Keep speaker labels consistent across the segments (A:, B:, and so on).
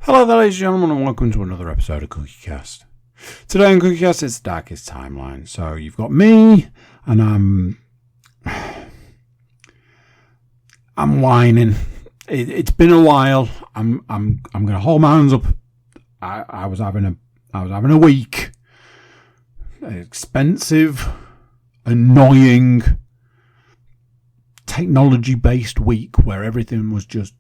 A: Hello there, ladies and gentlemen, and welcome to another episode of CookieCast. Today on CookieCast, it's the Darkest Timeline. So you've got me, and I'm whining. It's been a while. I'm going to hold my hands up. I was having a week, an expensive, annoying, technology-based week where everything was just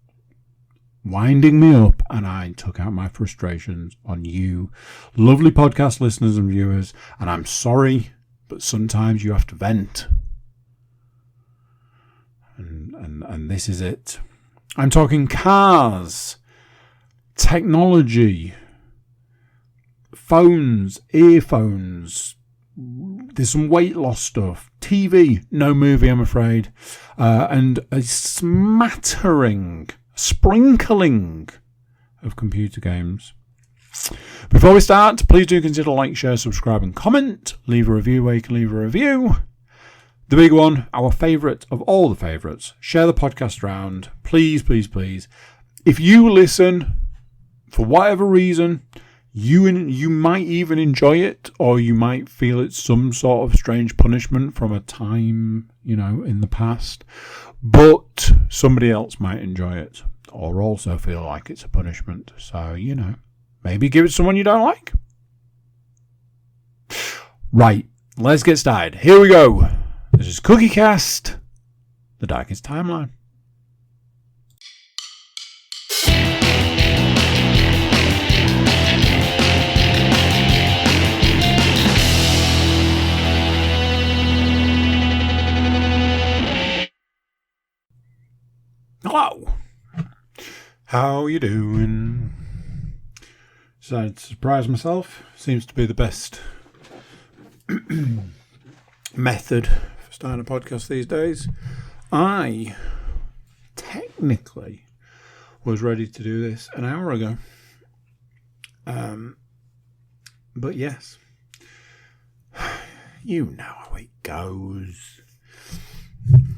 A: winding me up, and I took out my frustrations on you, lovely podcast listeners and viewers, and I'm sorry, but sometimes you have to vent. And this is it. I'm talking cars, technology, phones, earphones. There's some weight loss stuff. TV, no movie, I'm afraid. And a sprinkling of computer games. Before we start, please do consider like, share, subscribe and comment. Leave a review where you can leave a review. The big one, our favourite of all the favourites. Share the podcast around. Please, please, please. If you listen, for whatever reason, you might even enjoy it, or you might feel it's some sort of strange punishment from a time, in the past. But somebody else might enjoy it, or also feel like it's a punishment. So, maybe give it to someone you don't like. Right, let's get started. Here we go. This is CookieCast, the Darkest Timeline. Hello. How you doing? Decided to surprise myself. Seems to be the best method for starting a podcast these days. I technically was ready to do this an hour ago. But yes. You know how it goes.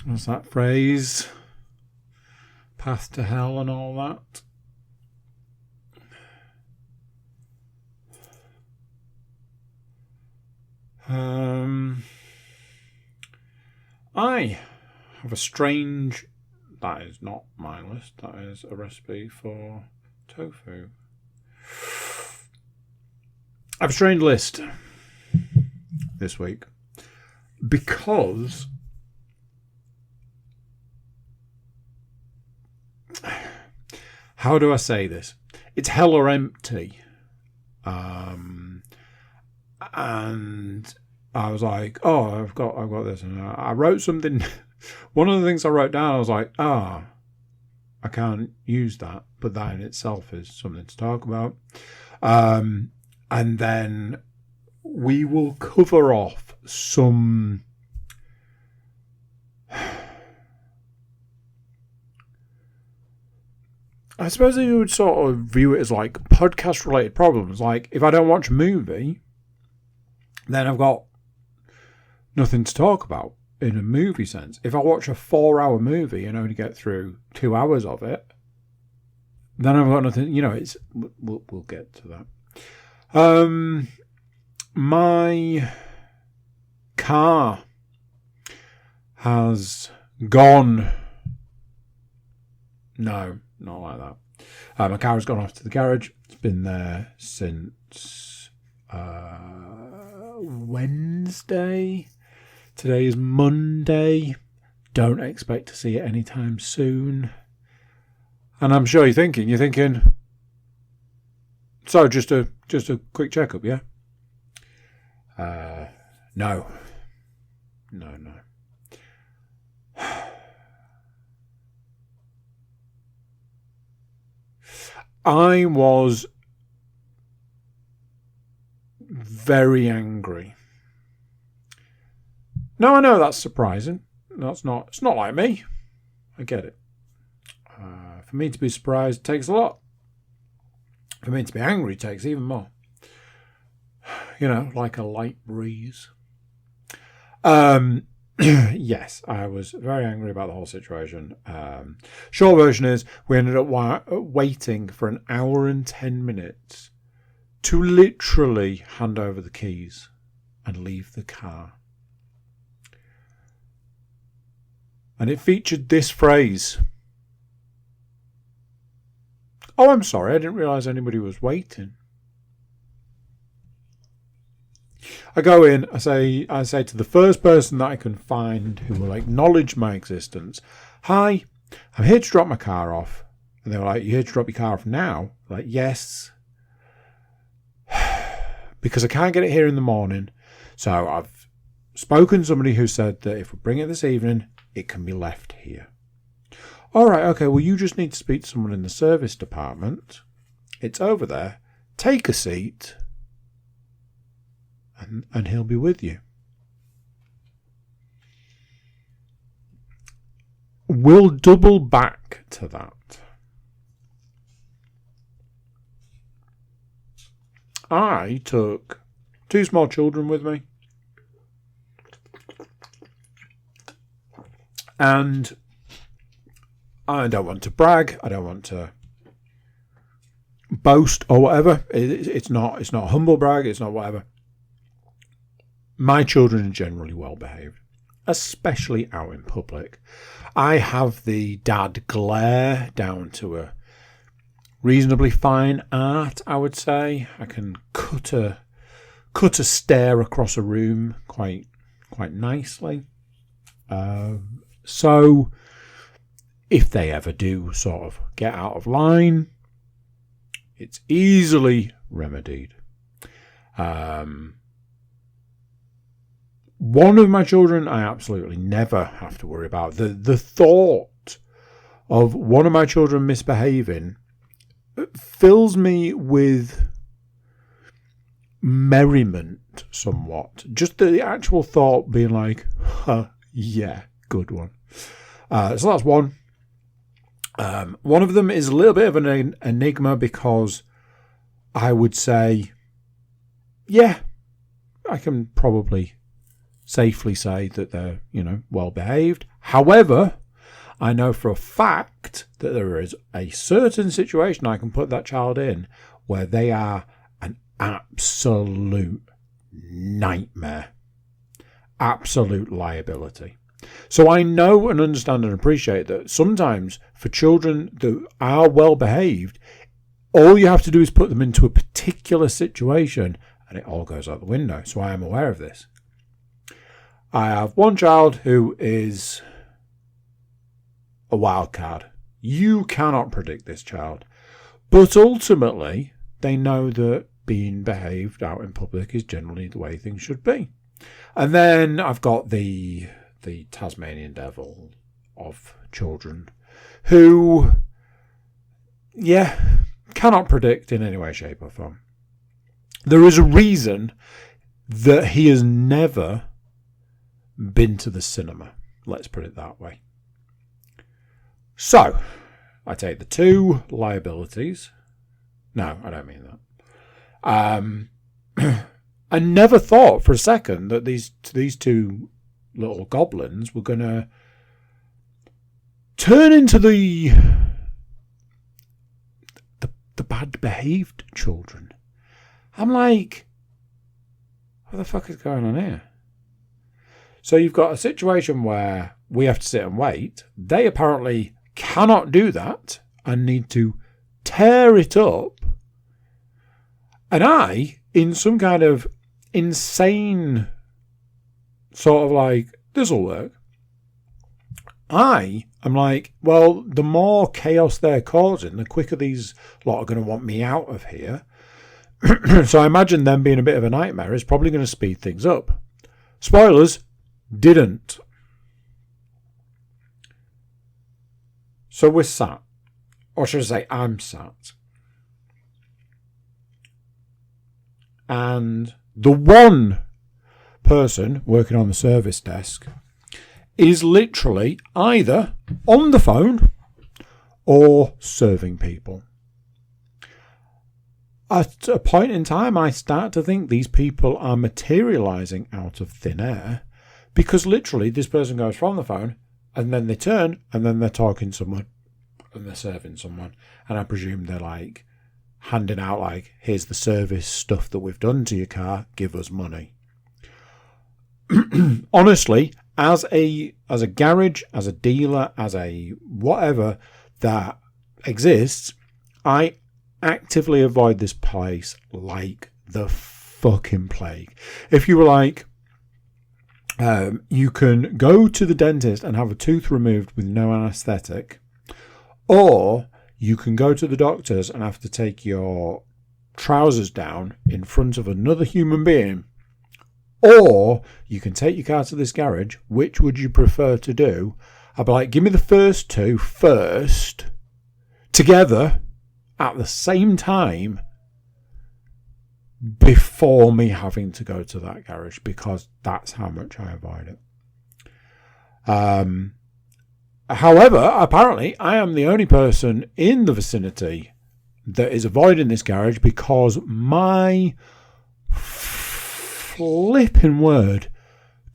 A: What's that phrase? Path to hell and all that. I have a strange... That is not my list. That is a recipe for tofu. I have a strange list this week because... How do I say this? It's hella empty. And I was like, oh, I've got this. And I wrote something. One of the things I wrote down, I was like, I can't use that. But that in itself is something to talk about. And then we will cover off some... I suppose you would sort of view it as like podcast-related problems. Like, if I don't watch a movie, then I've got nothing to talk about in a movie sense. If I watch a 4-hour movie and only get through 2 hours of it, then I've got nothing. We'll get to that. My car has gone. No. Not like that. My car has gone off to the garage. It's been there since Wednesday. Today is Monday. Don't expect to see it anytime soon. And I'm sure you're thinking, so just a quick checkup, yeah? No. I was very angry. Now I know that's surprising. It's not like me. I get it. For me to be surprised takes a lot. For me to be angry takes even more. Like a light breeze. yes, I was very angry about the whole situation. Short version is we ended up waiting for an hour and 10 minutes to literally hand over the keys and leave the car. And it featured this phrase. Oh, I'm sorry, I didn't realise anybody was waiting. I go in, I say to the first person that I can find who will acknowledge my existence, "Hi, I'm here to drop my car off." And they were like, "You here to drop your car off now?" I'm like, "Yes." Because I can't get it here in the morning. So I've spoken to somebody who said that if we bring it this evening, it can be left here. "All right, okay, well, you just need to speak to someone in the service department. It's over there. Take a seat. And he'll be with you." We'll double back to that. I took 2 small children with me. And I don't want to brag. I don't want to boast or whatever. It's not a humble brag. It's not whatever. My children are generally well behaved, especially out in public. I have the dad glare down to a reasonably fine art, I would say. I can cut a stare across a room quite nicely. So if they ever do sort of get out of line, it's easily remedied. One of my children I absolutely never have to worry about. The thought of one of my children misbehaving fills me with merriment somewhat. Just the actual thought being like, yeah, good one. So that's one. One of them is a little bit of an enigma because I would say, yeah, I can probably safely say that they're, well behaved. However, I know for a fact that there is a certain situation I can put that child in where they are an absolute nightmare, absolute liability. So I know and understand and appreciate that sometimes for children that are well behaved, all you have to do is put them into a particular situation and it all goes out the window. So I am aware of this. I have one child who is a wild card. You cannot predict this child. But ultimately, they know that being behaved out in public is generally the way things should be. And then I've got the Tasmanian devil of children who, cannot predict in any way, shape or form. There is a reason that he has never been to the cinema. Let's put it that way. So, I take the 2 liabilities. No, I don't mean that. I never thought for a second that these 2 little goblins were going to turn into the bad behaved children. I'm like, what the fuck is going on here? So you've got a situation where we have to sit and wait. They apparently cannot do that and need to tear it up. And I, in some kind of insane sort of like, this'll work, I am like, well, the more chaos they're causing, the quicker these lot are going to want me out of here. So I imagine them being a bit of a nightmare is probably going to speed things up. Spoilers, didn't. So we're sat. Or should I say, I'm sat. And the one person working on the service desk is literally either on the phone or serving people. At a point in time, I start to think these people are materializing out of thin air Because literally this person goes from the phone and then they turn and then they're talking to someone and they're serving someone. And I presume they're like handing out like, here's the service stuff that we've done to your car, give us money. Honestly, as a garage, as a dealer, as a whatever that exists, I actively avoid this place like the fucking plague. If you were like, you can go to the dentist and have a tooth removed with no anaesthetic, or you can go to the doctors and have to take your trousers down in front of another human being, or you can take your car to this garage, which would you prefer to do? I'd be like, give me the first two first, together, at the same time, before me having to go to that garage, because that's how much I avoid it. However, apparently I am the only person in the vicinity that is avoiding this garage, because my flipping word,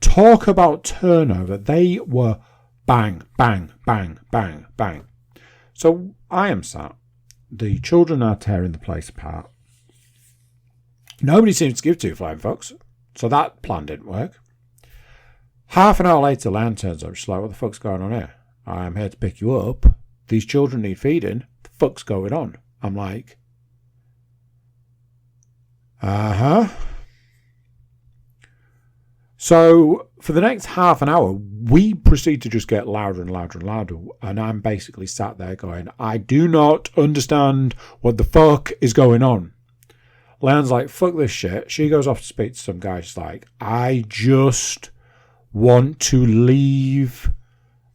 A: talk about turnover, they were bang, bang, bang, bang, bang. So I am sat. The children are tearing the place apart. Nobody seems to give two flying fucks, so that plan didn't work. Half an hour later, Lan turns up. She's like, what the fuck's going on here? I'm here to pick you up. These children need feeding. What the fuck's going on? I'm like, uh-huh. So for the next half an hour, we proceed to just get louder and louder and louder. And I'm basically sat there going, I do not understand what the fuck is going on. Leanne's like, fuck this shit. She goes off to speak to some guy. She's like, I just want to leave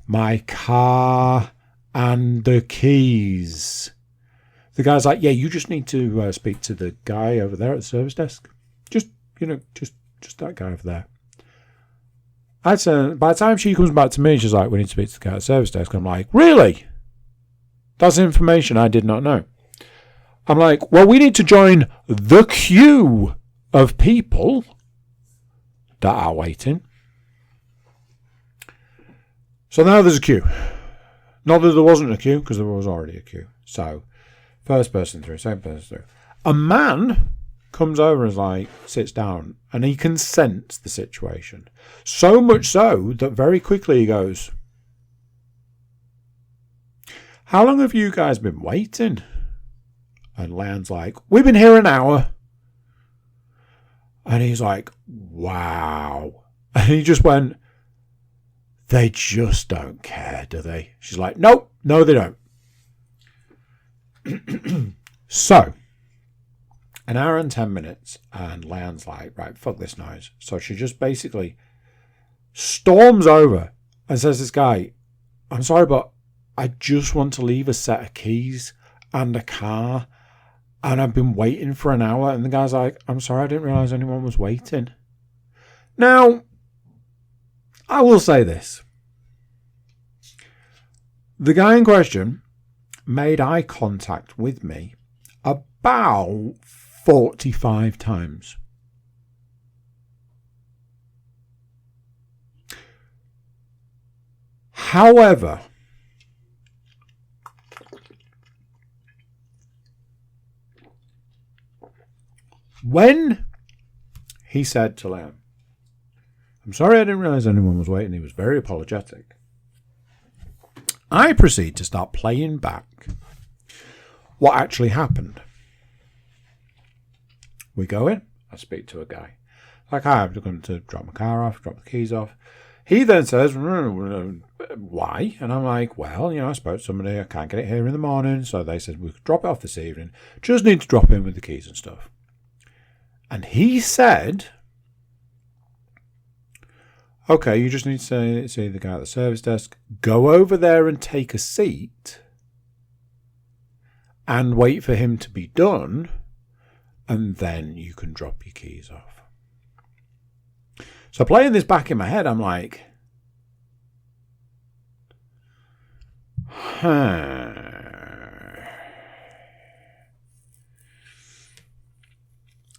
A: my car and the keys. The guy's like, yeah, you just need to speak to the guy over there at the service desk. Just that guy over there. By the time she comes back to me, she's like, we need to speak to the guy at the service desk. I'm like, really? That's information I did not know. I'm like, well, we need to join the queue of people that are waiting. So now there's a queue. Not that there wasn't a queue, because there was already a queue. So, first person through, second person through. A man comes over and is like, sits down, and he can sense the situation. So much so that very quickly he goes, how long have you guys been waiting? And Lan's like, we've been here an hour. And he's like, wow. And he just went, they just don't care, do they? She's like, nope, no, they don't. So, an hour and 10 minutes, and Leanne's like, right, fuck this noise. So she just basically storms over and says to this guy, I'm sorry, but I just want to leave a set of keys and a car, and I've been waiting for an hour. And the guy's like, I'm sorry, I didn't realise anyone was waiting. Now, I will say this. The guy in question made eye contact with me about 45 times. However, when he said to Liam, I'm sorry I didn't realise anyone was waiting, he was very apologetic, I proceed to start playing back what actually happened. We go in, I speak to a guy. Like, hi, I'm going to drop my car off, drop the keys off. He then says, why? And I'm like, well, I spoke to somebody, I can't get it here in the morning, so they said we could drop it off this evening. Just need to drop in with the keys and stuff. And he said, okay, you just need to see the guy at the service desk. Go over there and take a seat and wait for him to be done, and then you can drop your keys off. So playing this back in my head, I'm like,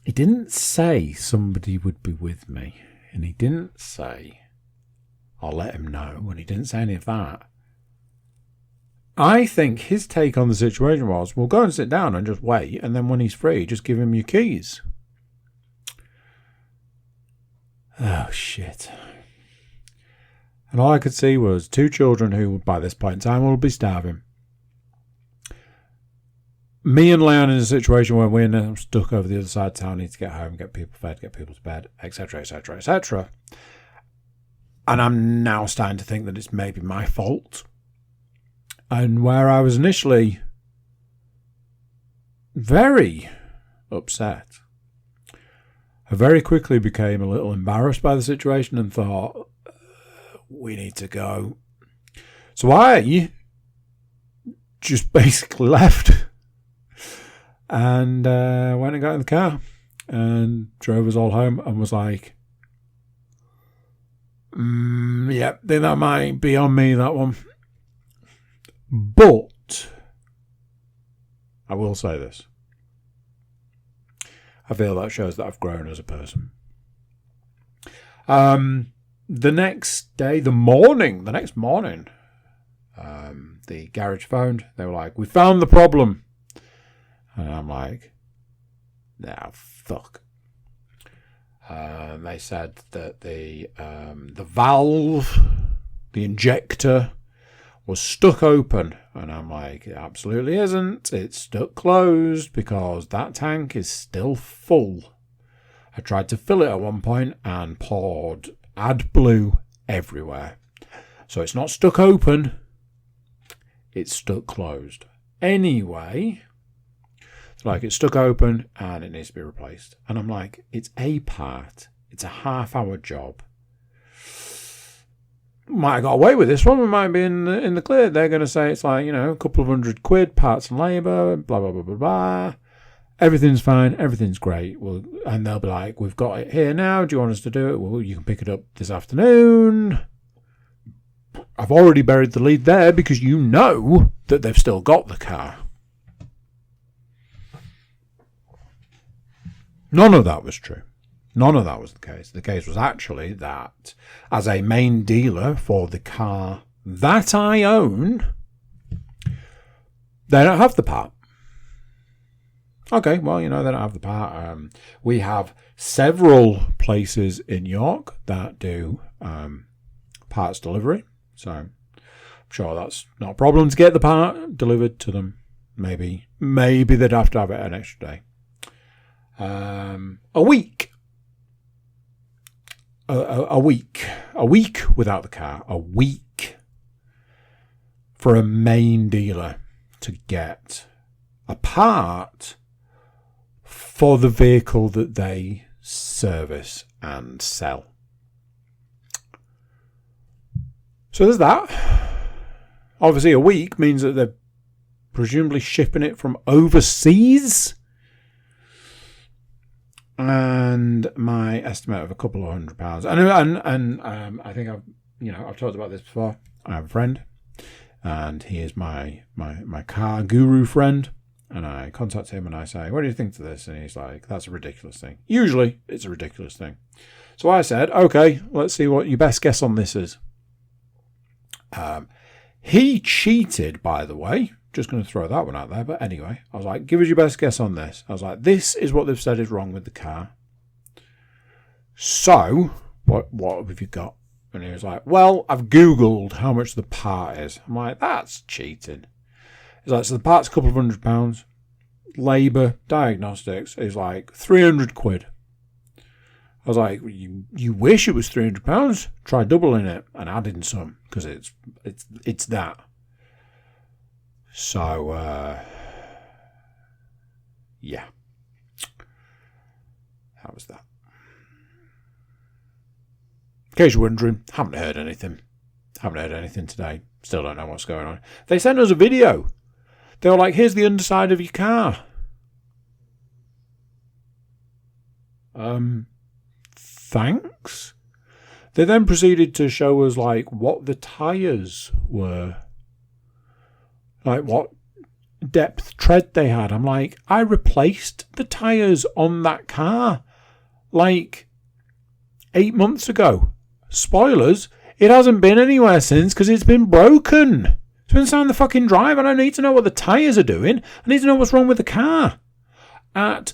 A: He didn't say somebody would be with me, and he didn't say I'll let him know. And he didn't say any of that. I think his take on the situation was, well, go and sit down and just wait. And then when he's free, just give him your keys. Oh, shit. And all I could see was 2 children who, by this point in time, will be starving. Me and Leon in a situation where we're now stuck over the other side of town, need to get home, get people fed, get people to bed, etc., etc., etc. And I'm now starting to think that it's maybe my fault. And where I was initially very upset, I very quickly became a little embarrassed by the situation and thought, we need to go. So I just basically left and went and got in the car and drove us all home and was like, yeah, I think that might be on me, that one. But I will say this. I feel that shows that I've grown as a person. The next morning, the garage phoned. They were like, we found the problem. And I'm like, nah, fuck. They said that the valve, the injector, was stuck open. And I'm like, it absolutely isn't. It's stuck closed because that tank is still full. I tried to fill it at one point and poured AdBlue everywhere. So it's not stuck open. It's stuck closed. Anyway, it's like it's stuck open and it needs to be replaced. And I'm like, it's a part. It's a half-hour job. Might have got away with this one. We might be in the clear. They're going to say it's like, a couple of £100, parts and labour, blah, blah, blah, blah, blah. Everything's fine. Everything's great. Well, and they'll be like, we've got it here now. Do you want us to do it? Well, you can pick it up this afternoon. I've already buried the lead there because you know that they've still got the car. None of that was true. None of that was the case. The case was actually that as a main dealer for the car that I own, they don't have the part. Okay, well, they don't have the part. We have several places in York that do parts delivery. So I'm sure that's not a problem to get the part delivered to them. Maybe they'd have to have it an extra day. A week without the car, a week for a main dealer to get a part for the vehicle that they service and sell. So there's that. Obviously a week means that they're presumably shipping it from overseas. And my estimate of a couple of £100. And I think I've talked about this before. I have a friend, and he is my car guru friend. And I contact him and I say, "What do you think to this?" And he's like, "That's a ridiculous thing." Usually, it's a ridiculous thing. So I said, "Okay, let's see what your best guess on this is." He cheated, by the way. Just going to throw that one out there. But anyway, I was like, give us your best guess on this. I was like, this is what they've said is wrong with the car. So, what have you got? And he was like, well, I've Googled how much the part is. I'm like, that's cheating. He's like, so the part's a couple of £100. Labour, diagnostics is like £300. I was like, you wish it was £300? Try doubling it and adding some, because it's that. So, yeah. How was that? In case you're wondering, haven't heard anything today. Still don't know what's going on. They sent us a video. They were like, here's the underside of your car. Thanks. They then proceeded to show us like what the tyres were. Like what depth tread they had. I'm like, I replaced the tyres on that car like 8 months ago. Spoilers, It hasn't been anywhere since because it's been broken. It's been sat on the fucking drive. I don't need to know what the tyres are doing. I need to know what's wrong with the car. At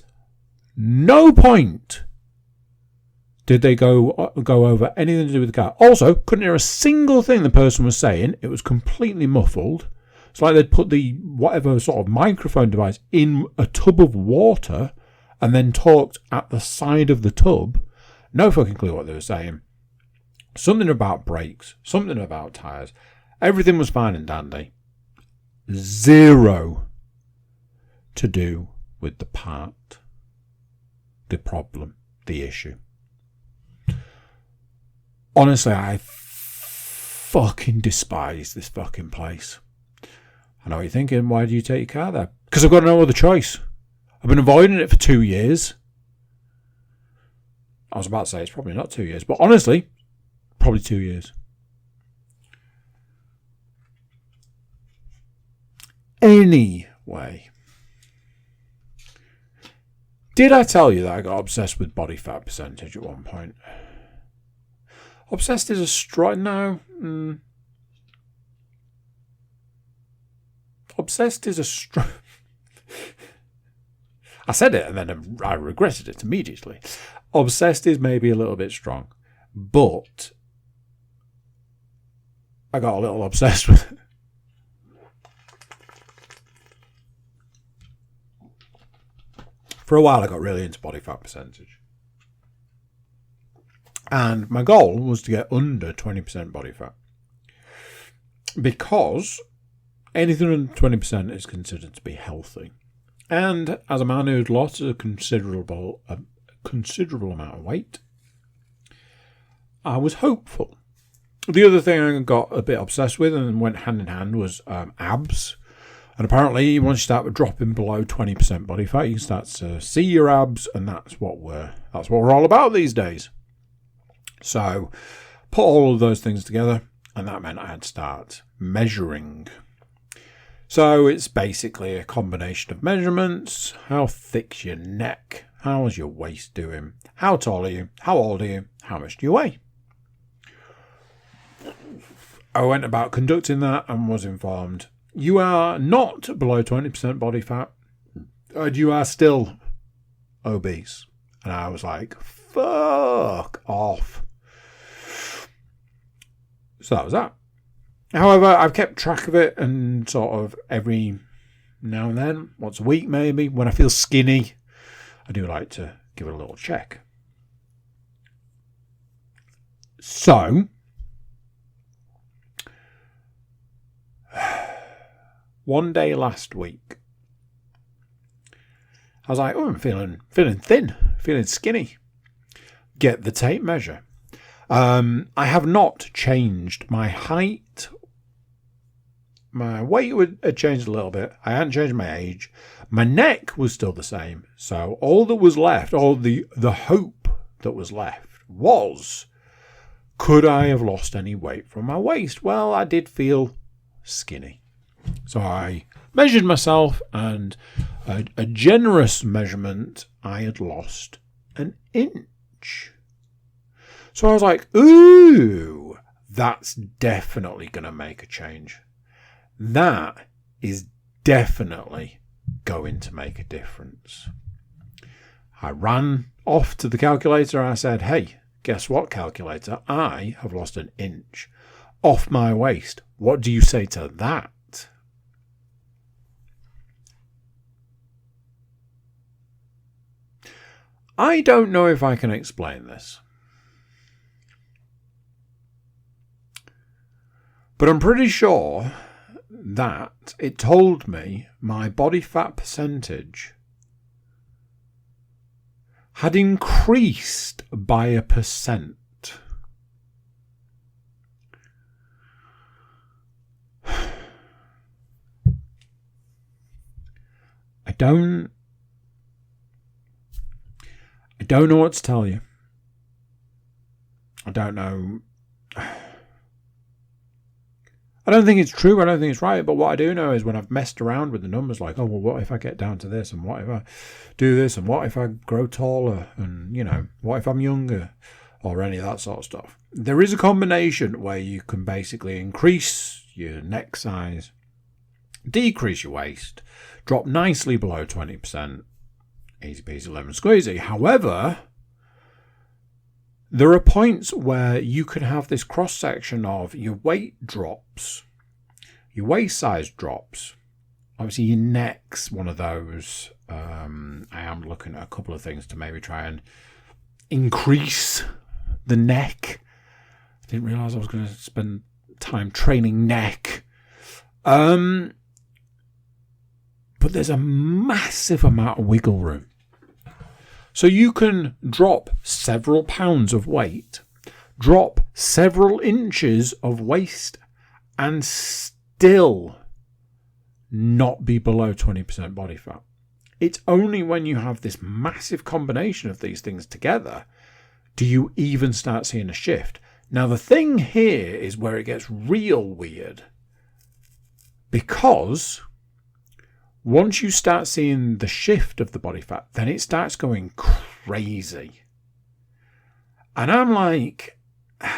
A: no point did they go over anything to do with the car. Also, couldn't hear a single thing the person was saying. It was completely muffled. It's like they'd put the whatever sort of microphone device in a tub of water and then talked at the side of the tub. No fucking clue what they were saying. Something about brakes, something about tyres. Everything was fine and dandy. Zero to do with the part, the problem, the issue. Honestly, I fucking despise this fucking place. I know what you're thinking. Why do you take your car there? Because I've got no other choice. I've been avoiding it for 2 years. I was about to say it's probably not 2 years, but honestly, probably 2 years. Anyway, did I tell you that I got obsessed with body fat percentage at one point? Obsessed is a strong... No. Obsessed is a strong... I said it and then I regretted it immediately. Obsessed is maybe a little bit strong. But I got a little obsessed with it. For a while I got really into body fat percentage. And my goal was to get under 20% body fat. Because anything under 20% is considered to be healthy. And as a man who'd lost a considerable amount of weight, I was hopeful. The other thing I got a bit obsessed with and went hand in hand was abs. And apparently, once you start dropping below 20% body fat, you can start to see your abs, and that's what we're all about these days. So, put all of those things together, and that meant I had to start measuring. So it's basically a combination of measurements. How thick's your neck? How's your waist doing? How tall are you? How old are you? How much do you weigh? I went about conducting that and was informed, you are not below 20% body fat, and you are still obese. And I was like, fuck off. So that was that. However, I've kept track of it and sort of every now and then, once a week maybe, when I feel skinny, I do like to give it a little check. So, one day last week, I was like, oh, I'm feeling thin, feeling skinny. Get the tape measure. I have not changed my height. My weight had changed a little bit. I hadn't changed my age. My neck was still the same. So all that was left, all the hope that was left was, could I have lost any weight from my waist? Well, I did feel skinny. So I measured myself, and a generous measurement, I had lost an inch. So I was like, ooh, that's definitely going to make a change. That is definitely going to make a difference. I ran off to the calculator and I said, hey, guess what, calculator? I have lost an inch off my waist. What do you say to that? I don't know if I can explain this. But I'm pretty sure that it told me my body fat percentage had increased by 1%. I don't know what to tell you. I don't know. I don't think it's true. I don't think it's right. But what I do know is when I've messed around with the numbers, like, oh, well, what if I get down to this? And what if I do this? And what if I grow taller? And, you know, what if I'm younger? or any of that sort of stuff. There is a combination where you can basically increase your neck size, decrease your waist, drop nicely below 20%, easy peasy lemon squeezy. However, there are points where you can have this cross section of your weight drops, your waist size drops. Obviously, your neck's one of those. I am looking at a couple of things to maybe try and increase the neck. I didn't realise I was going to spend time training neck. But there's a massive amount of wiggle room. So you can drop several pounds of weight, drop several inches of waist, and still not be below 20% body fat. It's only when you have this massive combination of these things together do you even start seeing a shift. Now, the thing here is where it gets real weird, because once you start seeing the shift of the body fat, then it starts going crazy. And I'm like, I've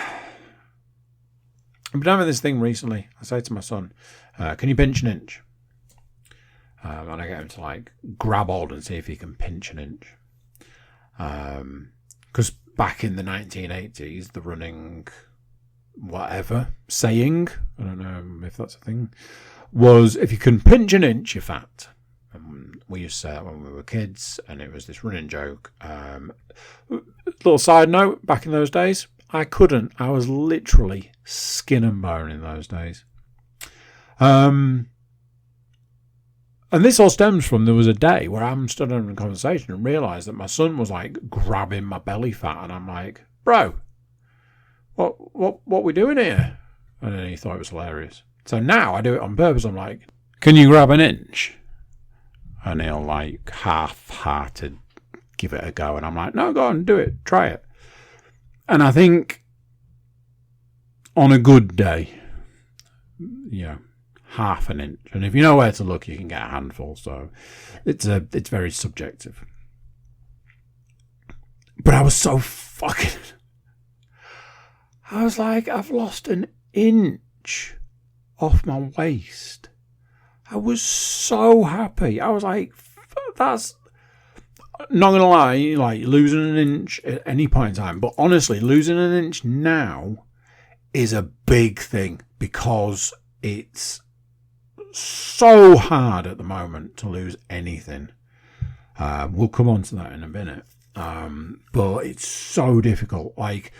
A: been having this thing recently. I say to my son, can you pinch an inch? And I get him to like grab hold and see if he can pinch an inch. Because back in the 1980s, the running whatever saying, I don't know if that's a thing, was if you can pinch an inch, you're fat. And we used to say that when we were kids, and it was this running joke. Little side note, back in those days, I couldn't. I was literally skin and bone in those days. And this all stems from, there was a day where I'm stood in a conversation and realised that my son was like grabbing my belly fat, and I'm like, bro, what we doing here? And then he thought it was hilarious. So now I do it on purpose. I'm like, can you grab an inch? And he'll like half-hearted give it a go. And I'm like, no, go on, do it, try it. And I think on a good day, half an inch. And if you know where to look, you can get a handful. So it's very subjective. But I was so fucking... I was like, I've lost an inch off my waist. I was so happy. I was like, that's not gonna lie, like losing an inch at any point in time, but honestly, losing an inch now is a big thing, because it's so hard at the moment to lose anything. We'll come on to that in a minute. But it's so difficult. Like,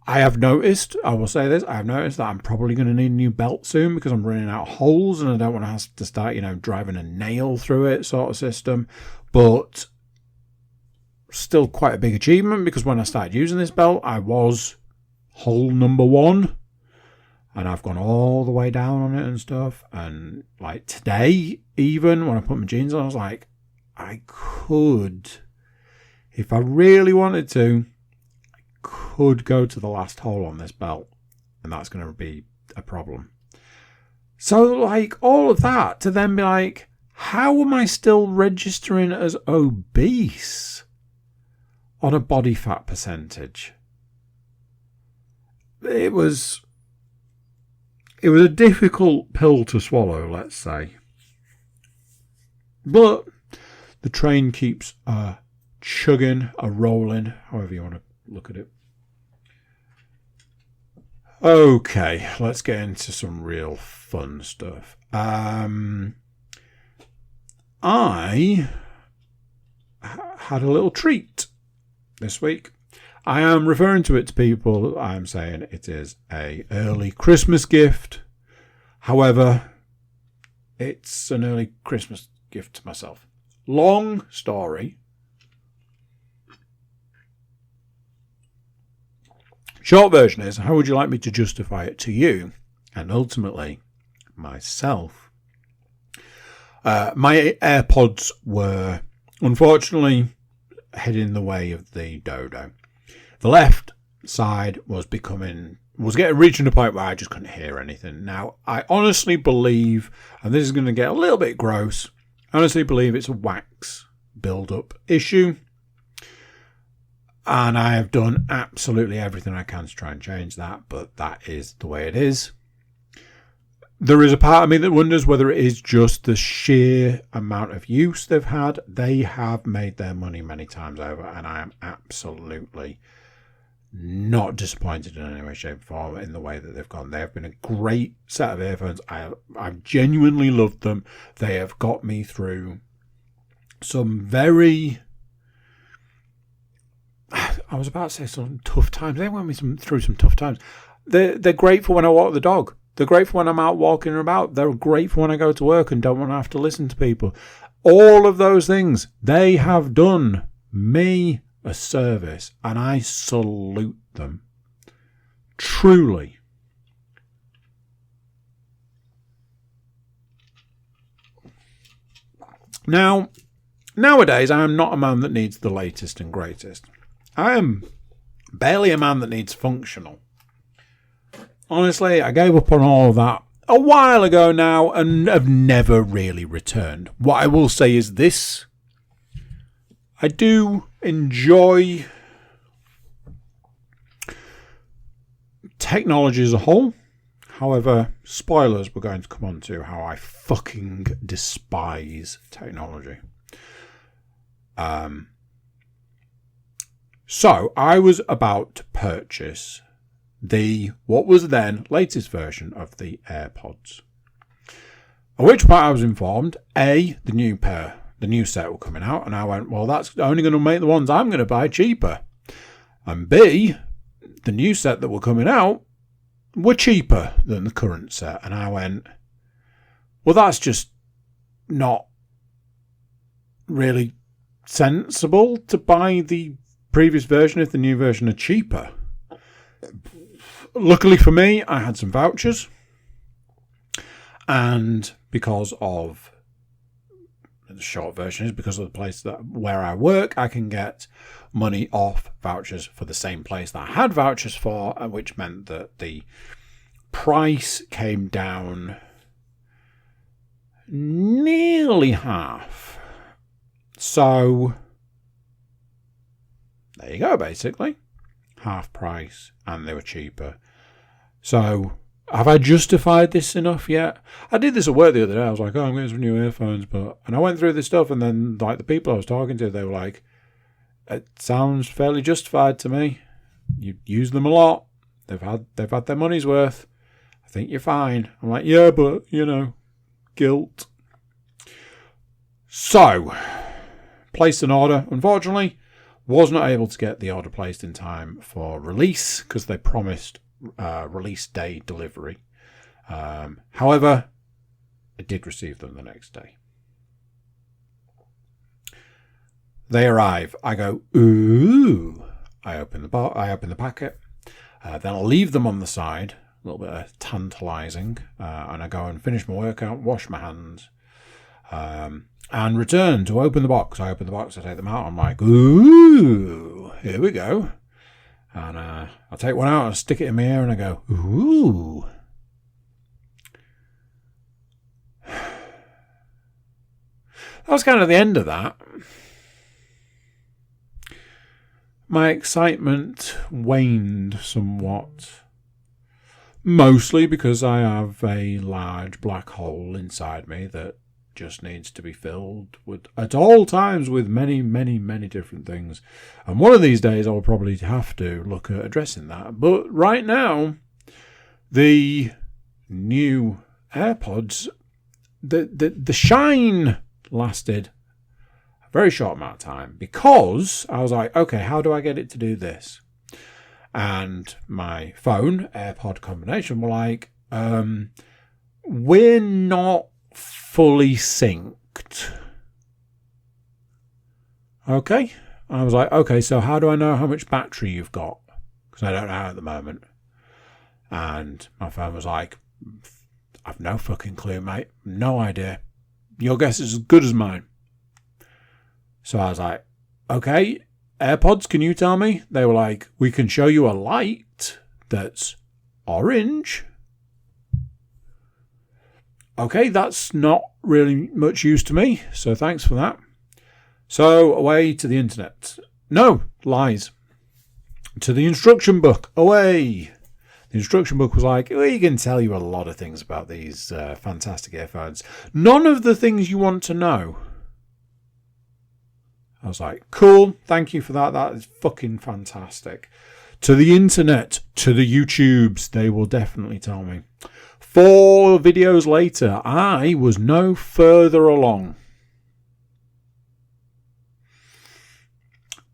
A: I have noticed, I will say this, I have noticed that I'm probably going to need a new belt soon, because I'm running out of holes and I don't want to have to start, driving a nail through it sort of system. But still quite a big achievement, because when I started using this belt, I was hole number 1 and I've gone all the way down on it and stuff. And like today, even when I put my jeans on, I was like, I could, if I really wanted to, could go to the last hole on this belt, and that's going to be a problem. So like all of that to then be like, how am I still registering as obese on a body fat percentage? It was a difficult pill to swallow, let's say. But the train keeps chugging, rolling, however you want to look at it. Okay, let's get into some real fun stuff. I had a little treat this week. I am referring to it to people. I'm saying it is a early Christmas gift. However, it's an early Christmas gift to myself. Long story. Short version is, how would you like me to justify it to you and ultimately myself? My AirPods were unfortunately heading the way of the dodo. The left side was reaching a point where I just couldn't hear anything. Now, I honestly believe, and this is going to get a little bit gross, I honestly believe it's a wax build-up issue. And I have done absolutely everything I can to try and change that, but that is the way it is. There is a part of me that wonders whether it is just the sheer amount of use they've had. They have made their money many times over, and I am absolutely not disappointed in any way, shape, or form in the way that they've gone. They have been a great set of earphones. I've genuinely loved them. They have got me through some very... I was about to say some tough times. They went me through some tough times. They're great for when I walk the dog. They're great for when I'm out walking about. They're great for when I go to work and don't want to have to listen to people. All of those things, they have done me a service, and I salute them. Truly. Now, nowadays, I am not a man that needs the latest and greatest. I am barely a man that needs functional. Honestly, I gave up on all of that a while ago now and have never really returned. What I will say is this. I do enjoy technology as a whole. However, spoilers, we're going to come on to how I fucking despise technology. So, I was about to purchase what was then latest version of the AirPods. At which point I was informed, A, the new set were coming out, and I went, well, that's only going to make the ones I'm going to buy cheaper. And B, the new set that were coming out were cheaper than the current set. And I went, well, that's just not really sensible to buy the previous version if the new version are cheaper. Luckily for me, I had some vouchers, and because of the short version is because of the place where I work, I can get money off vouchers for the same place that I had vouchers for, which meant that the price came down nearly half. So there you go, basically. Half price, and they were cheaper. So, have I justified this enough yet? I did this at work the other day. I was like, I'm getting some new earphones, and I went through this stuff, and then like the people I was talking to, they were like, it sounds fairly justified to me. You use them a lot. They've had their money's worth. I think you're fine. I'm like, yeah, but guilt. So, placed an order. Unfortunately, was not able to get the order placed in time for release because they promised release day delivery. However, I did receive them the next day. They arrive. I go, ooh. I open the packet. Then I'll leave them on the side. A little bit of tantalising. And I go and finish my workout, wash my hands. And return to open the box. I open the box, I take them out. I'm like, ooh, here we go. And I take one out and stick it in my ear and I go, ooh. That was kind of the end of that. My excitement waned somewhat. Mostly because I have a large black hole inside me that just needs to be filled with at all times with many, many, many different things. And one of these days I'll probably have to look at addressing that. But right now, the new AirPods, the shine lasted a very short amount of time because I was like, okay, how do I get it to do this? And my phone, AirPod combination, were like, we're not fully synced. Okay. I was like, okay, so how do I know how much battery you've got? Because I don't know at the moment. And my phone was like, I've no fucking clue, mate. No idea. Your guess is as good as mine. So I was like, okay, AirPods, can you tell me? They were like, we can show you a light that's orange. Okay, that's not really much use to me, so thanks for that. So, away to the internet. No, lies. to the instruction book. Away! The instruction book was like, well, you can tell you a lot of things about these fantastic earphones. None of the things you want to know. I was like, cool, thank you for that. That is fucking fantastic. To the internet, to the YouTubes, they will definitely tell me. 4 videos later, I was no further along.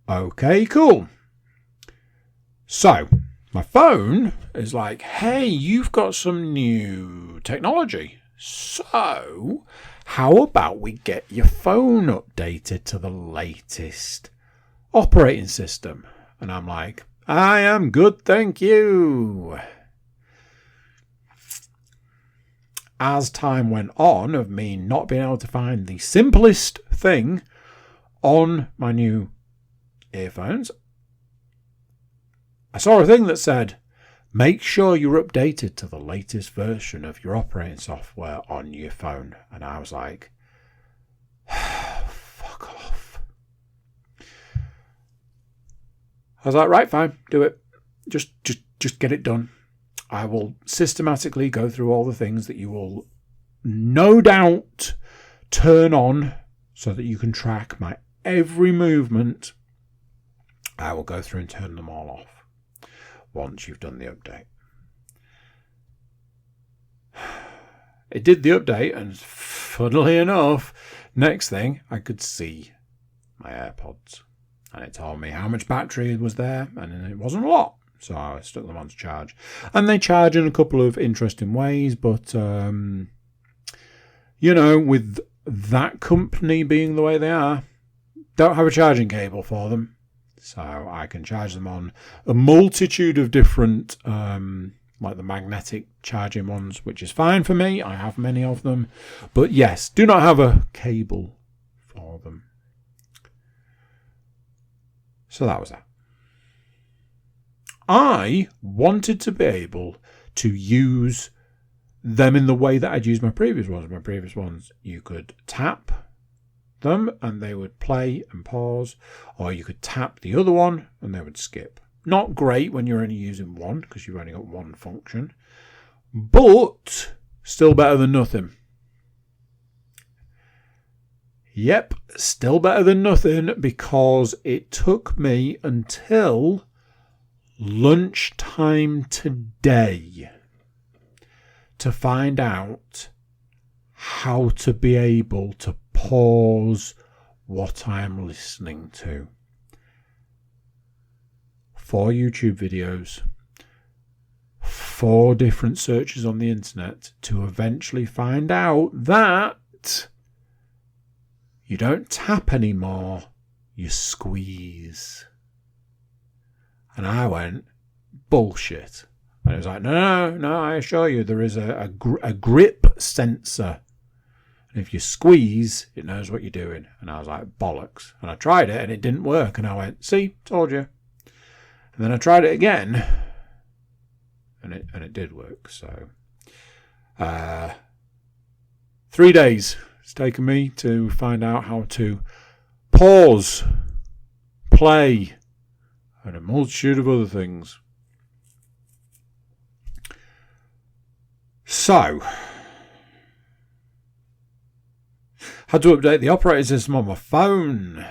A: Okay, cool. So, my phone is like, hey, you've got some new technology. So, how about we get your phone updated to the latest operating system? And I'm like, I am good, thank you. As time went on of me not being able to find the simplest thing on my new earphones, I saw a thing that said, make sure you're updated to the latest version of your operating software on your phone. And I was like, fuck off. I was like, right, fine, do it. Just get it done. I will systematically go through all the things that you will no doubt turn on so that you can track my every movement. I will go through and turn them all off once you've done the update. It did the update, and funnily enough, next thing I could see my AirPods, and it told me how much battery was there, and it wasn't a lot. So I stuck them on to charge. And they charge in a couple of interesting ways, but, with that company being the way they are, don't have a charging cable for them. So I can charge them on a multitude of different, like the magnetic charging ones, which is fine for me. I have many of them. But yes, do not have a cable for them. So that was that. I wanted to be able to use them in the way that I'd used my previous ones. My previous ones, you could tap them and they would play and pause, or you could tap the other one and they would skip. Not great when you're only using one because you've only got one function, but still better than nothing. Yep, still better than nothing, because it took me until lunchtime today to find out how to be able to pause what I am listening to. 4 YouTube videos, 4 different searches on the internet to eventually find out that you don't tap anymore, you squeeze. And I went, bullshit. And it was like, no, I assure you, there is a grip sensor. And if you squeeze, it knows what you're doing. And I was like, bollocks. And I tried it and it didn't work. And I went, see, told you. And then I tried it again. And it did work. So 3 days it's taken me to find out how to pause, play, and a multitude of other things. So, had to update the operating system on my phone.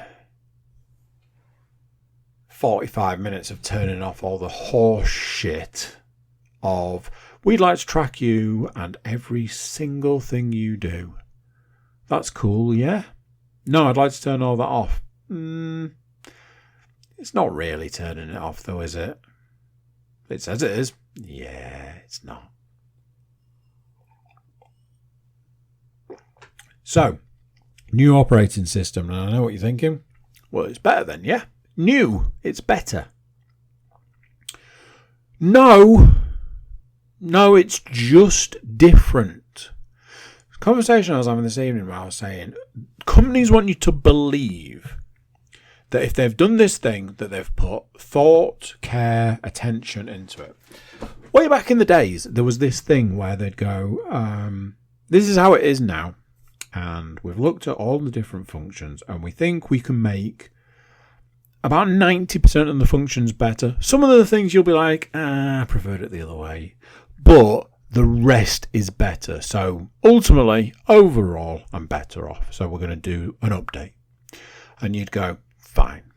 A: 45 minutes of turning off all the horse shit of, we'd like to track you and every single thing you do. That's cool, yeah? No, I'd like to turn all that off. It's not really turning it off, though, is it? It says it is. Yeah, it's not. So, new operating system. And I know what you're thinking. Well, it's better then, yeah? New. It's better. No, it's just different. The conversation I was having this evening where I was saying, companies want you to believe that if they've done this thing, that they've put thought, care, attention into it. Way back in the days, there was this thing where they'd go, this is how it is now. And we've looked at all the different functions and we think we can make about 90% of the functions better. Some of the things you'll be like, I preferred it the other way. But the rest is better. So ultimately, overall, I'm better off. So we're going to do an update. And you'd go, fine.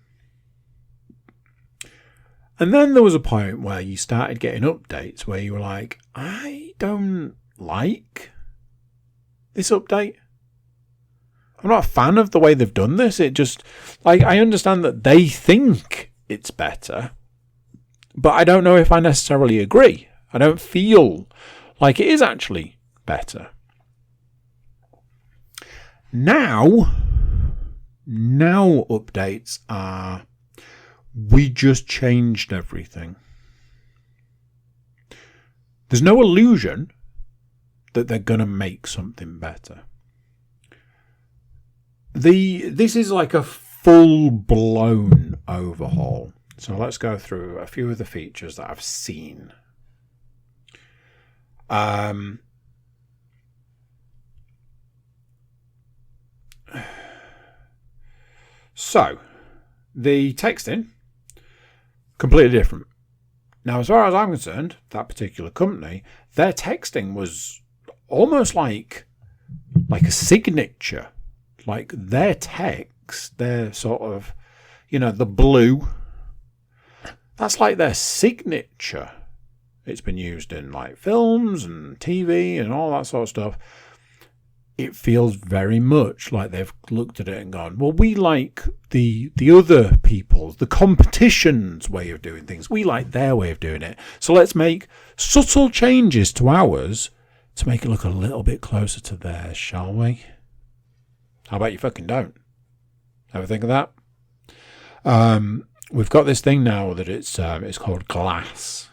A: And then there was a point where you started getting updates where you were like, I don't like this update. I'm not a fan of the way they've done this. It just, like, I understand that they think it's better, but I don't know if I necessarily agree. I don't feel like it is actually better. Now updates are, we just changed everything. There's no illusion that they're going to make something better. This is like a full-blown overhaul. So let's go through a few of the features that I've seen. So, the texting, completely different. Now, as far as I'm concerned, that particular company, their texting was almost like a signature. Like their text, their sort of, the blue, that's like their signature. It's been used in like films and TV and all that sort of stuff. It feels very much like they've looked at it and gone, well, we like the other people's, the competition's way of doing things. We like their way of doing it. So let's make subtle changes to ours to make it look a little bit closer to theirs, shall we? How about you fucking don't? Ever think of that? We've got this thing now that it's called glass.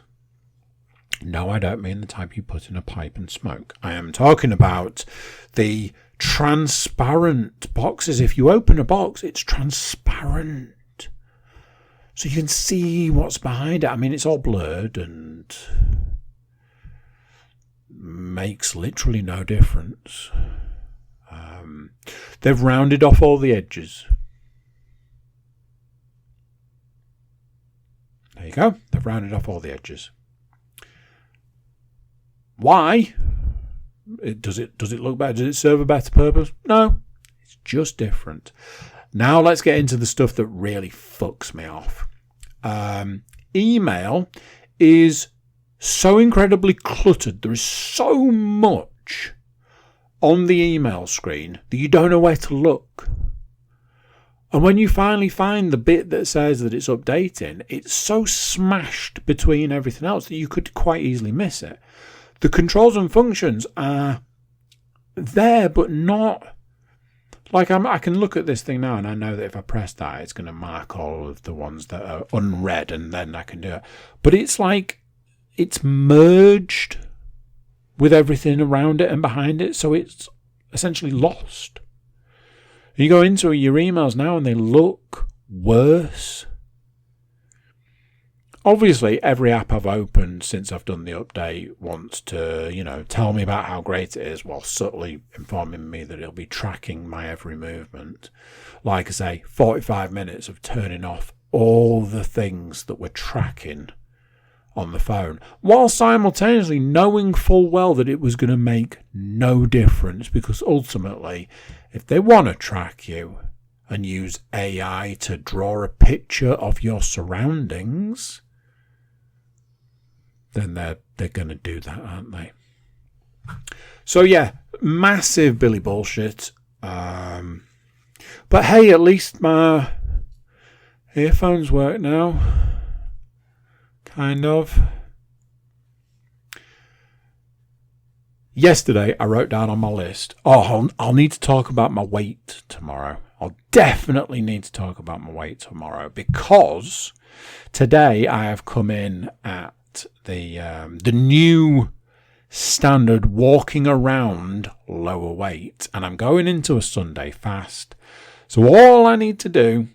A: No, I don't mean the type you put in a pipe and smoke. I am talking about the transparent boxes. If you open a box, it's transparent. So you can see what's behind it. I mean, it's all blurred and makes literally no difference. They've rounded off all the edges. There you go. They've rounded off all the edges. Why? Does it look better? Does it serve a better purpose? No. It's just different. Now let's get into the stuff that really fucks me off. Email is so incredibly cluttered. There is so much on the email screen that you don't know where to look. And when you finally find the bit that says that it's updating, it's so smashed between everything else that you could quite easily miss it. The controls and functions are there, but not like I can look at this thing now and I know that if I press that, it's going to mark all of the ones that are unread and then I can do it. But it's like it's merged with everything around it and behind it, so it's essentially lost. You go into your emails now and they look worse. Obviously, every app I've opened since I've done the update wants to, tell me about how great it is while subtly informing me that it'll be tracking my every movement. Like I say, 45 minutes of turning off all the things that we're tracking on the phone, while simultaneously knowing full well that it was going to make no difference, because ultimately, if they want to track you and use AI to draw a picture of your surroundings, then they're going to do that, aren't they? So yeah, massive Billy bullshit. But hey, at least my earphones work now. Kind of. Yesterday, I wrote down on my list, I'll need to talk about my weight tomorrow. I'll definitely need to talk about my weight tomorrow, because today I have come in at the new standard walking around lower weight, and I'm going into a Sunday fast. So all I need to do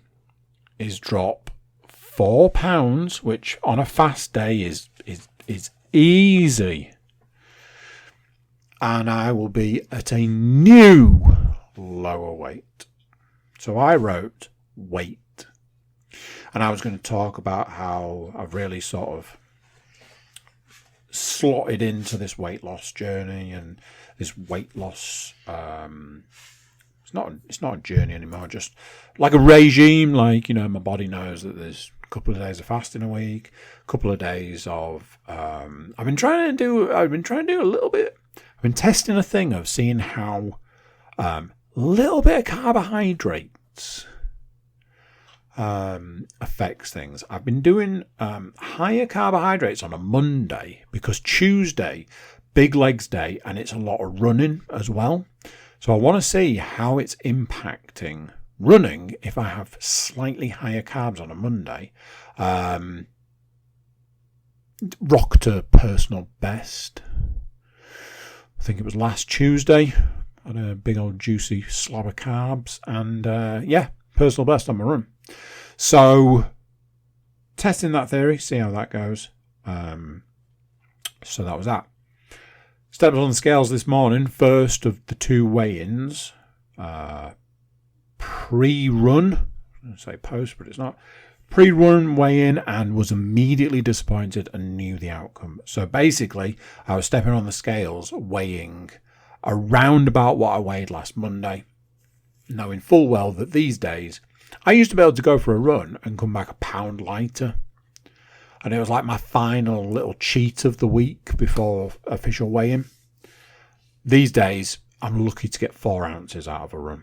A: is drop 4 pounds, which on a fast day is easy, and I will be at a new lower weight. So I wrote weight. And I was going to talk about how I've really sort of slotted into this weight loss journey and this weight loss. It's not a journey anymore. Just like a regime. Like, you know, my body knows that there's a couple of days of fasting a week, a couple of days of. I've been trying to do a little bit. I've been testing a thing of seeing how a little bit of carbohydrates affects things. I've been doing higher carbohydrates on a Monday because Tuesday, big legs day, and it's a lot of running as well. So I want to see how it's impacting running if I have slightly higher carbs on a Monday. Rock to personal best. I think it was last Tuesday. I had a big old juicy slab of carbs and personal best on my run. So testing that theory, see how that goes. So that was that. Stepped on the scales this morning, first of the two weigh-ins. Pre-run, I was going to say post, but it's not. Pre-run weigh-in, and was immediately disappointed and knew the outcome. So basically, I was stepping on the scales, weighing around about what I weighed last Monday, knowing full well that these days, I used to be able to go for a run and come back a pound lighter. And it was like my final little cheat of the week before official weigh-in. These days, I'm lucky to get 4 ounces out of a run.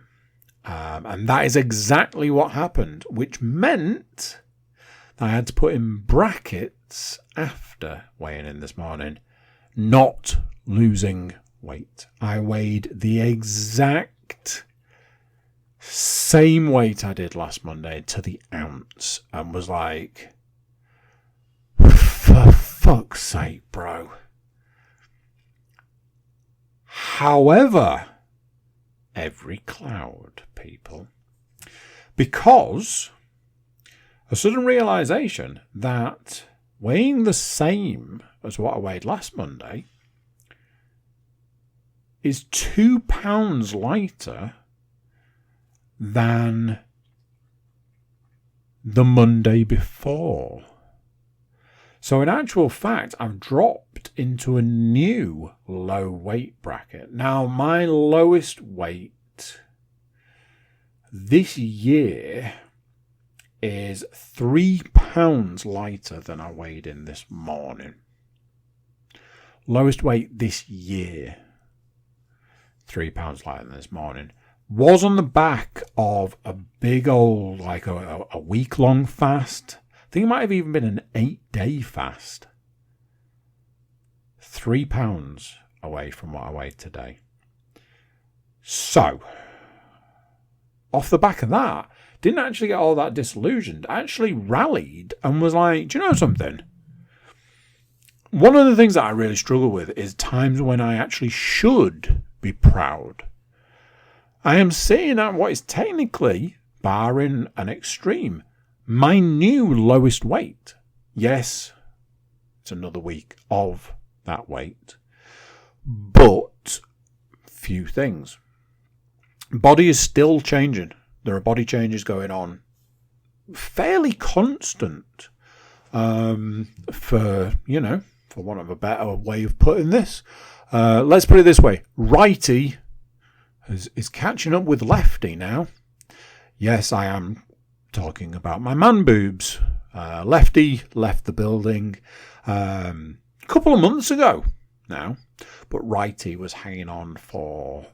A: And that is exactly what happened, which meant that I had to put in brackets after weighing in this morning, not losing weight. I weighed the exact same weight I did last Monday to the ounce and was like, for fuck's sake, bro. However, every cloud, people, because a sudden realization that weighing the same as what I weighed last Monday is 2 pounds lighter than the Monday before. So in actual fact, I've dropped into a new low weight bracket. Now, my lowest weight this year is 3 pounds lighter than I weighed in this morning. Lowest weight this year, 3 pounds lighter than this morning. Was on the back of a big old, like a week-long fast. I think it might have even been an 8-day fast. 3 pounds away from what I weighed today. So, off the back of that, didn't actually get all that disillusioned. Actually rallied and was like, do you know something? One of the things that I really struggle with is times when I actually should be proud. I am seeing at what is technically, barring an extreme, my new lowest weight. Yes, it's another week of that weight. But, few things. Body is still changing. There are body changes going on. Fairly constant. For want of a better way of putting this. Let's put it this way. Righty is catching up with lefty now. Yes, I am talking about my man boobs. Lefty left the building a couple of months ago now, but righty was hanging on for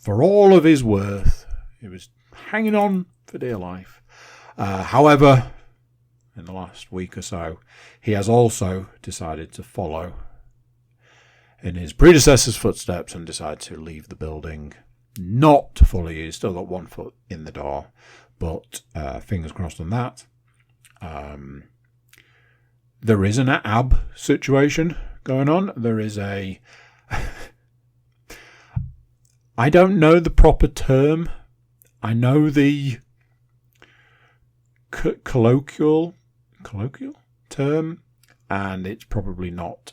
A: all of his worth. He was hanging on for dear life. However, in the last week or so, he has also decided to follow in his predecessor's footsteps and decided to leave the building. Not fully, he's still got 1 foot in the door, but fingers crossed on that. There is an ab situation going on. There is a... I don't know the proper term. I know the colloquial term, and it's probably not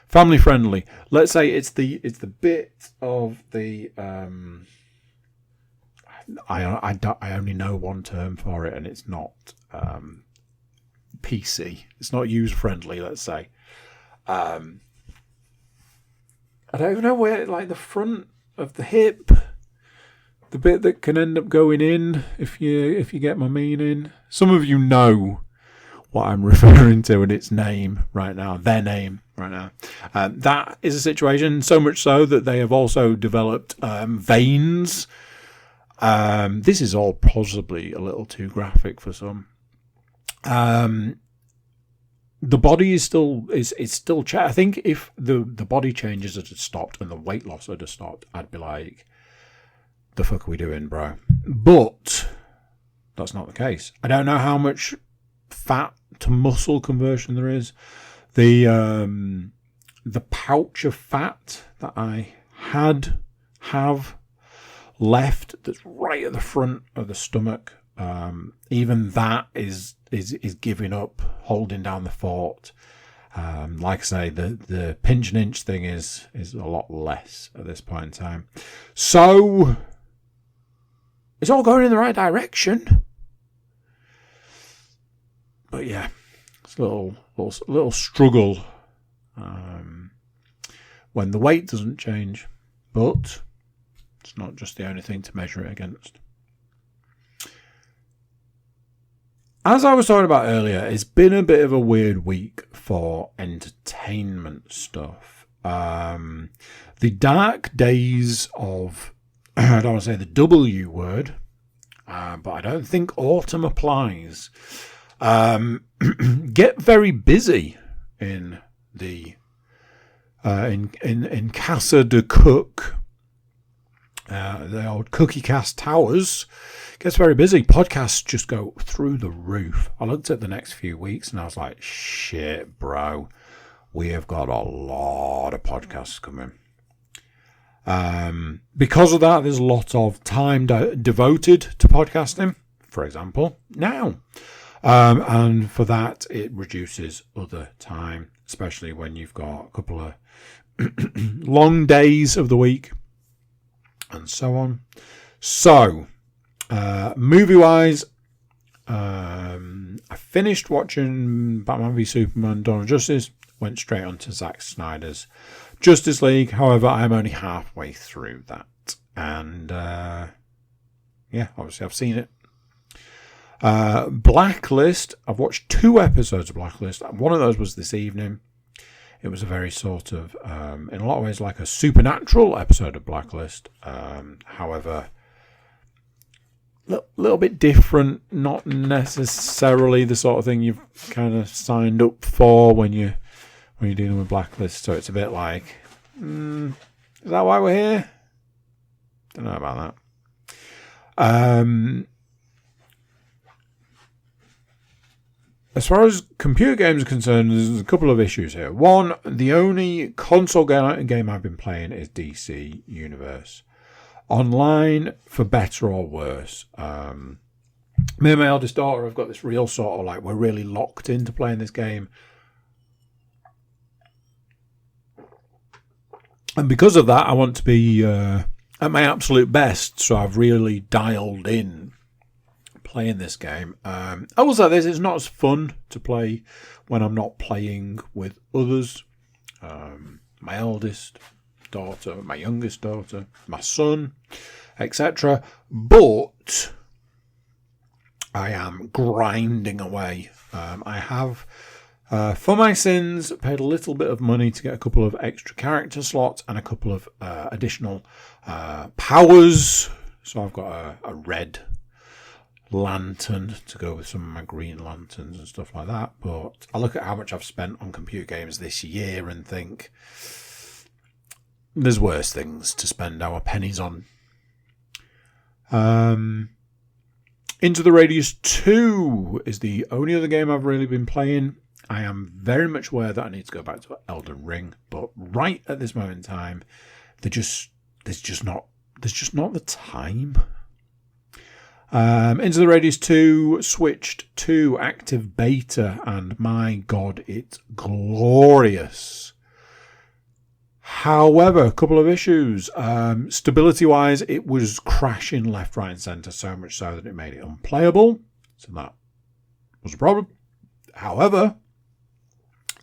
A: family friendly. Let's say it's the bit of the I only know one term for it, and it's not PC. It's not user friendly, let's say. I don't even know where, like the front of the hip, the bit that can end up going in, if you get my meaning. Some of you know what I'm referring to, and its name right now, their name right now. That is a situation, so much so that they have also developed veins. This is all possibly a little too graphic for some. The body is still I think if the body changes had stopped and the weight loss had stopped, I'd be like, the fuck are we doing, bro? But that's not the case. I don't know how much fat to muscle conversion there is. The pouch of fat that I have left that's right at the front of the stomach, even that is giving up, holding down the fort. Like I say, the pinch and inch thing is a lot less at this point in time. So it's all going in the right direction. But yeah, it's a little struggle when the weight doesn't change. But it's not just the only thing to measure it against. As I was talking about earlier, it's been a bit of a weird week for entertainment stuff. The dark days of, I don't want to say the W word, but I don't think autumn applies. Get very busy in the in Casa de Cook, the old Cookie Cast Towers. Gets very busy. Podcasts just go through the roof. I looked at the next few weeks and I was like, shit, bro, we have got a lot of podcasts coming. Because of that, there's a lot of time devoted to podcasting, for example, now. And for that, it reduces other time, especially when you've got a couple of long days of the week and so on. So, movie-wise, I finished watching Batman v Superman: Dawn of Justice, went straight on to Zack Snyder's Justice League. However, I'm only halfway through that. And, yeah, obviously I've seen it. Blacklist, I've watched 2 episodes of Blacklist. One of those was this evening. It was a very sort of, in a lot of ways, like a supernatural episode of Blacklist. However, a little bit different, not necessarily the sort of thing you've kind of signed up for when you're dealing with Blacklist. So it's a bit like, is that why we're here? Don't know about that. As far as computer games are concerned, there's a couple of issues here. One, the only console game I've been playing is DC Universe. Online, for better or worse. Me and my eldest daughter have got this real sort of like, we're really locked into playing this game. And because of that, I want to be at my absolute best. So I've really dialed in playing this game. I will say this, it's not as fun to play when I'm not playing with others. My eldest daughter, my youngest daughter, my son, etc. But I am grinding away. I have, for my sins, paid a little bit of money to get a couple of extra character slots and a couple of additional powers. So I've got a red lantern to go with some of my green lanterns and stuff like that. But I look at how much I've spent on computer games this year and think there's worse things to spend our pennies on. Into the Radius 2 is the only other game I've really been playing. I am very much aware that I need to go back to Elden Ring, but right at this moment in time, there's just not the time. Into the Radius 2 switched to active beta, and my God, it's glorious. However, a couple of issues. Stability-wise, it was crashing left, right, and centre, so much so that it made it unplayable. So that was a problem. However,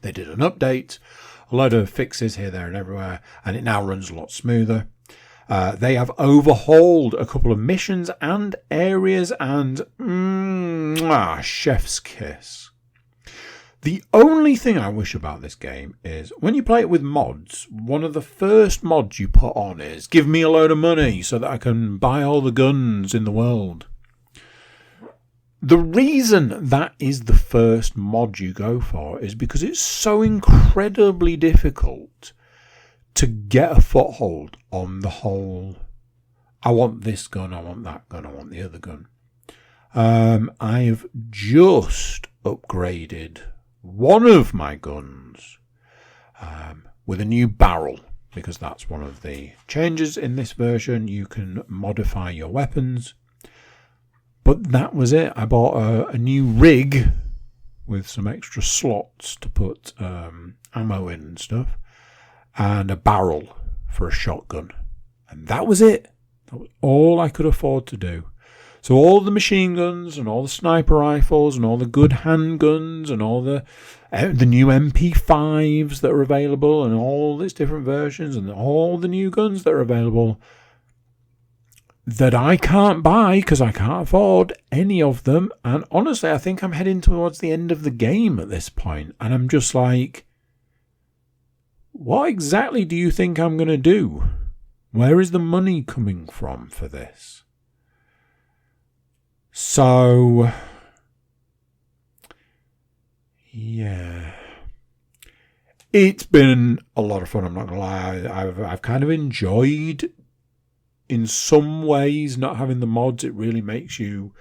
A: they did an update, a load of fixes here, there, and everywhere, and it now runs a lot smoother. They have overhauled a couple of missions and areas, and chef's kiss. The only thing I wish about this game is when you play it with mods, one of the first mods you put on is give me a load of money so that I can buy all the guns in the world. The reason that is the first mod you go for is because it's so incredibly difficult to get a foothold on the whole, I want this gun, I want that gun, I want the other gun. I have just upgraded one of my guns with a new barrel, because that's one of the changes in this version. You can modify your weapons, but that was it. I bought a new rig with some extra slots to put ammo in and stuff, and a barrel for a shotgun, and that was it. That was all I could afford to do. So all the machine guns and all the sniper rifles and all the good handguns and all the new MP5s that are available and all these different versions and all the new guns that are available that I can't buy because I can't afford any of them. And honestly, I think I'm heading towards the end of the game at this point, and I'm just like, what exactly do you think I'm going to do? Where is the money coming from for this? So, yeah, it's been a lot of fun. I'm not gonna lie. I've kind of enjoyed, in some ways, not having the mods. It really makes you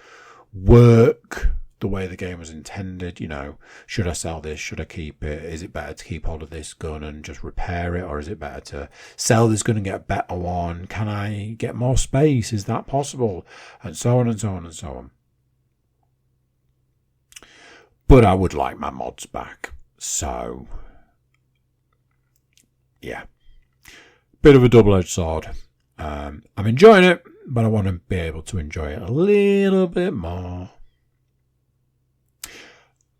A: work the way the game was intended. You know, should I sell this? Should I keep it? Is it better to keep hold of this gun and just repair it, or is it better to sell this gun and get a better one? Can I get more space? Is that possible? And so on and so on and so on. But I would like my mods back. So, yeah, bit of a double-edged sword. I'm enjoying it, but I want to be able to enjoy it a little bit more.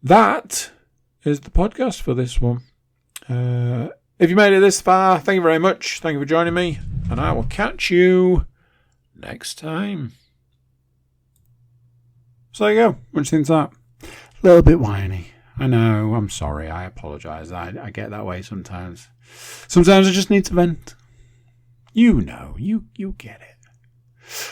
A: That is the podcast for this one. If you made it this far, thank you very much. Thank you for joining me, and I will catch you next time. So there you go. What do you think of that? A little bit whiny. I know. I'm sorry. I apologise. I get that way sometimes. Sometimes I just need to vent. You know. You get it.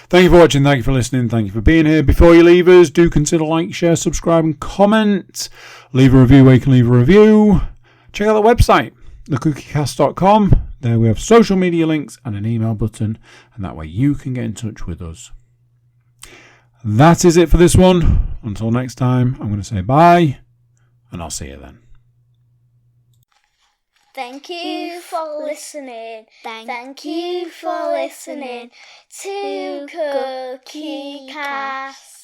A: Thank you for watching. Thank you for listening. Thank you for being here. Before you leave us, do consider like, share, subscribe and comment. Leave a review where you can leave a review. Check out the website, thecookiecast.com. There we have social media links and an email button, and that way you can get in touch with us. That is it for this one. Until next time, I'm going to say bye, and I'll see you then.
B: Thank you for listening. Thank you for listening to Cookie Cast.